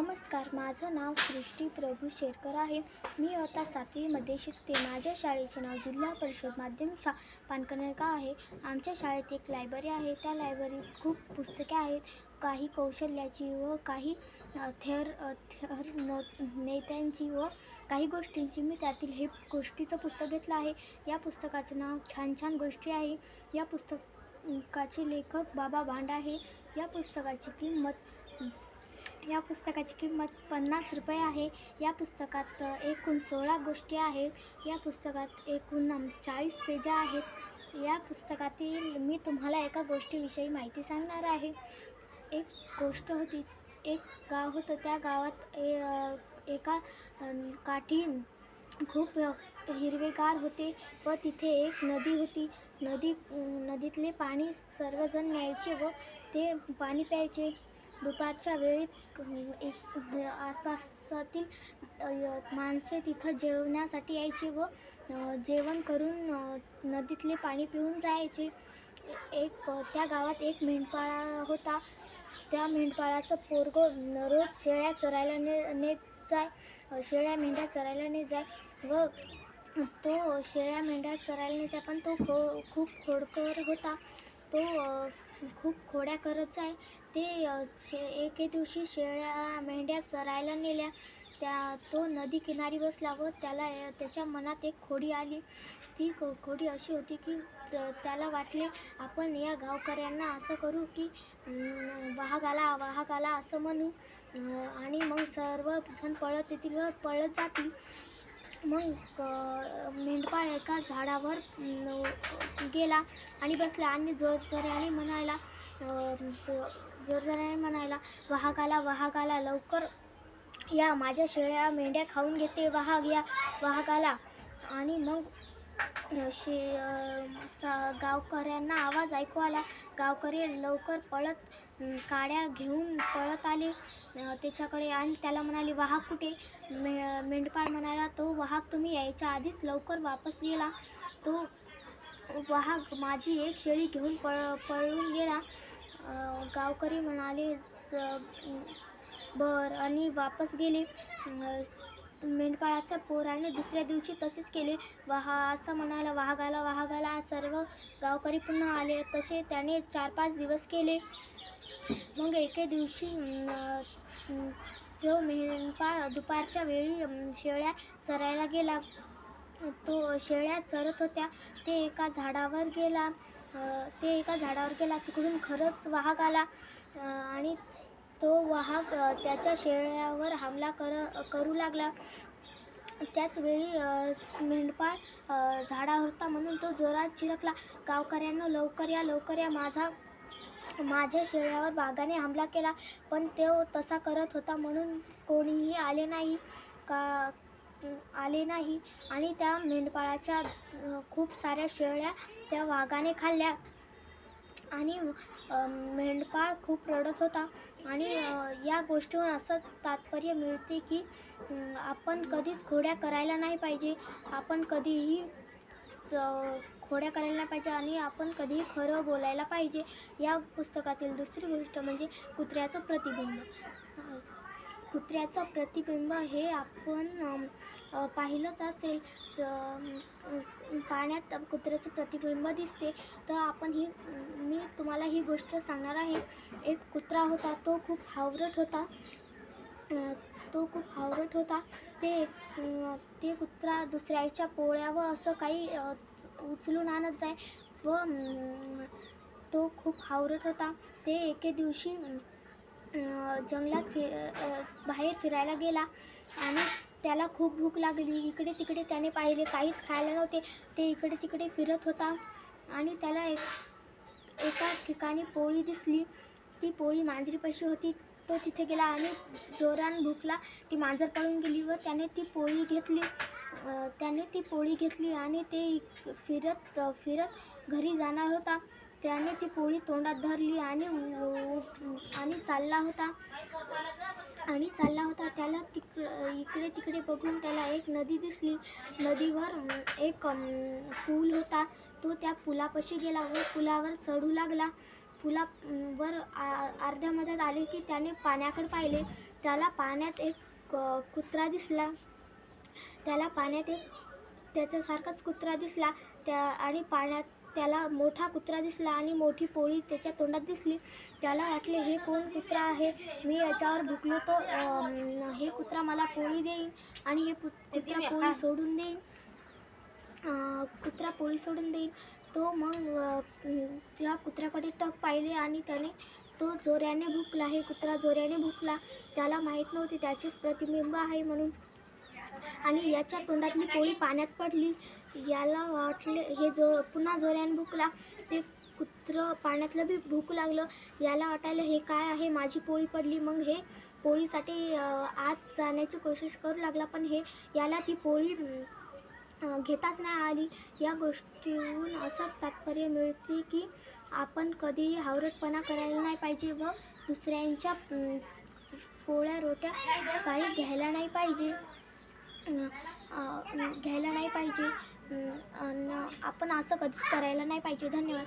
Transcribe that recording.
नमस्कार, माझं नाव सृष्टी प्रभू शेरकर आहे. मी इयत्ता 7वीमध्ये शिकते. माझ्या शाळेचे नाव जिल्हा परिषद माध्यमिक शाळा पानकनेरका आहे. आमच्या शाळेत एक लायब्ररी आहे. त्या लायब्ररीत खूप पुस्तके आहेत. काही कौशल्याची व काही नेत्यांची व काही गोष्टींची. मी त्यातील हे गोष्टीचं पुस्तक घेतलं आहे. या पुस्तकाचं नाव छान छान गोष्टी आहे. या पुस्तकाचे लेखक बाबा भांड आहे. या पुस्तकाची किंमत 50 रुपये आहे. या पुस्तकात एकूण 16 गोष्टी आहेत. या पुस्तकात एकूण 40 पेजा आहेत. या पुस्तकातील मी तुम्हाला एका गोष्टीविषयी माहिती सांगणार आहे. एक गोष्ट होती. एक गाव होतं. त्या गावात एका काठी खूप हिरवेगार होते व तिथे एक नदी होती. नदीतले पाणी सर्वजण न्यायचे व ते पाणी प्यायचे. दुपारच्या वेळी आसपासातील माणसे तिथं जेवण्यासाठी यायचे व जेवण करून नदीतले पाणी पिऊन जायचे. त्या गावात एक मेंढपाळ होता. त्या मेंढपाळाचं पोरगं रोज शेळ्या मेंढ्या चरायला नेत जाय व तो शेळ्या मेंढ्या चरायला नेत जाय, पण तो खूप खोडकर होता. तो खूप खोड्या करत जाय. ते एके दिवशी शेळ्या मेंढ्या चरायला नेल्या. तो नदी किनारी बसला व त्याच्या मनात एक खोडी आली. ती खोडी अशी होती की त्याला वाटले आपण या गावकऱ्यांना असं करू की वाघ आला असं म्हणू आणि मग सर्वजण पळत येतील व पळत जातील. मग मेंढपाळ एका झाडावर गेला आणि बसला आणि जोरजोराने म्हणायला वाघ आला, लवकर या, माझ्या शेळ्या मेंढ्या खाऊन घेते, वाघ आला. आणि मग गावकऱ्यांना आवाज ऐकू आला. गावकरी लवकर काड्या घेऊन पळत आले त्याच्याकडे आणि त्याला म्हणाले, वाघ कुठे? मेंढपाळ म्हणाला, तो वाघ तुम्ही यायच्या आधीच लवकर वापस गेला. तो वाघ माझी एक शेळी घेऊन पळून गेला. गावकरी म्हणाले, बर, आणि वापस गेले. मेंढपाळाच्या पोराने दुसऱ्या दिवशी तसेच केले. असं म्हणाला, वाघ आला. सर्व गावकरी पुन्हा आले. तसे त्याने 4-5 दिवस केले. मग एके दिवशी तो मेंढपाळ दुपारच्या वेळी शेळ्या चरायला गेला. तो शेळ्या चरत होत्या. ते एका झाडावर गेला. तिकडून खरंच वाघ आला आणि तो वाघ त्याच्या शेळ्यावर हमला करू लागला. त्याच वेळी मेंढपाळ झाडावर होता म्हणून तो जोरात चिरकला, गावकऱ्यांनो, लवकर या, माझ्या शेळ्यावर वाघाने हमला केला. पण तो तसा करत होता म्हणून कोणीही आले नाही आणि त्या मेंढपाळाच्या खूप साऱ्या शेळ्या त्या वाघाने खाल्ल्या. आणि मेंढपाळ खूप रडत होता. आणि या गोष्टीवर असं तात्पर्य मिळते की आपण कधीच खोड्या करायला नाही पाहिजे. आणि आपण कधीही खरं बोलायला पाहिजे. या पुस्तकातील दुसरी गोष्ट म्हणजे कुत्र्याचं प्रतिबिंब. कुत्र्याचं प्रतिबिंब हे आपण पाहिलंच असेल. पाण्यात कुत्र्याचं प्रतिबिंब दिसते. तर मी तुम्हाला ही गोष्ट सांगणार आहे. एक कुत्रा होता. तो खूप हावरट होता. ते कुत्रा दुसऱ्याच्या पोळ्या व असं काही उचलून आणत जाय व तो खूप हावरट होता. ते एके दिवशी जंगलात बाहेर फिरायला गेला आणि त्याला खूप भूक लागली. इकडे तिकडे त्याने पाहिले, काहीच खायला नव्हते. ते इकडे तिकडे फिरत होता आणि त्याला एका ठिकाणी पोळी दिसली. ती पोळी मांजरीपाशी होती. तो तिथे गेला आणि जोरान भुकला. ती मांजर पळून गेली व त्याने ती पोळी घेतली आणि ते फिरत घरी जाणार होता. त्याने ती पोळी तोंडात धरली आणि चालला होता. त्याला इकडे तिकडे बघून त्याला एक नदी दिसली. नदीवर एक पूल होता. तो त्या पुलापाशी गेला व पुलावर चढू लागला. पुलावर अर्ध्या मध्यात आले की त्याने पाण्याकडे पाहिले. त्याला पाण्यात एक कुत्रा दिसला. त्याला पाण्यात एक त्याच्यासारखाच कुत्रा दिसला. आणि पाण्यात त्याला मोठा कुत्रा दिसला आणि मोठी पोळी त्याच्या तोंडात दिसली. त्याला वाटले, हे कोण कुत्रा आहे? मी याच्यावर भुंकलो तर हे कुत्रा मला पोळी देईन आणि हे कुत्रा पोळी सोडून देईन. तो मग त्या कुत्र्याकडे टक पाहिले आणि तो जोराने भुंकला. हे कुत्रा जोराने भुंकला. त्याला माहीत नव्हते त्याचेच प्रतिबिंब आहे म्हणून. आणि याच्या तोंडातली पोळी पाण्यात पडली. याला वाटले, हे पुन्हा जोराने भुंकला. ते कुत्रं पाण्यातलं बी भुंकू लागलं. याला वाटायला, हे काय आहे, माझी पोळी पडली. मग हे पोळीसाठी आत जाण्याची कोशिश करू लागला, पण याला ती पोळी घेताच नाही आली. या गोष्टीहून असं तात्पर्य मिळते की आपण कधीही हावरटपणा करायला नाही पाहिजे व दुसऱ्यांच्या पोळ्या रोट्या काही घ्यायला नाही पाहिजे. आपण असं कधीच करायला नाही पाहिजे. धन्यवाद.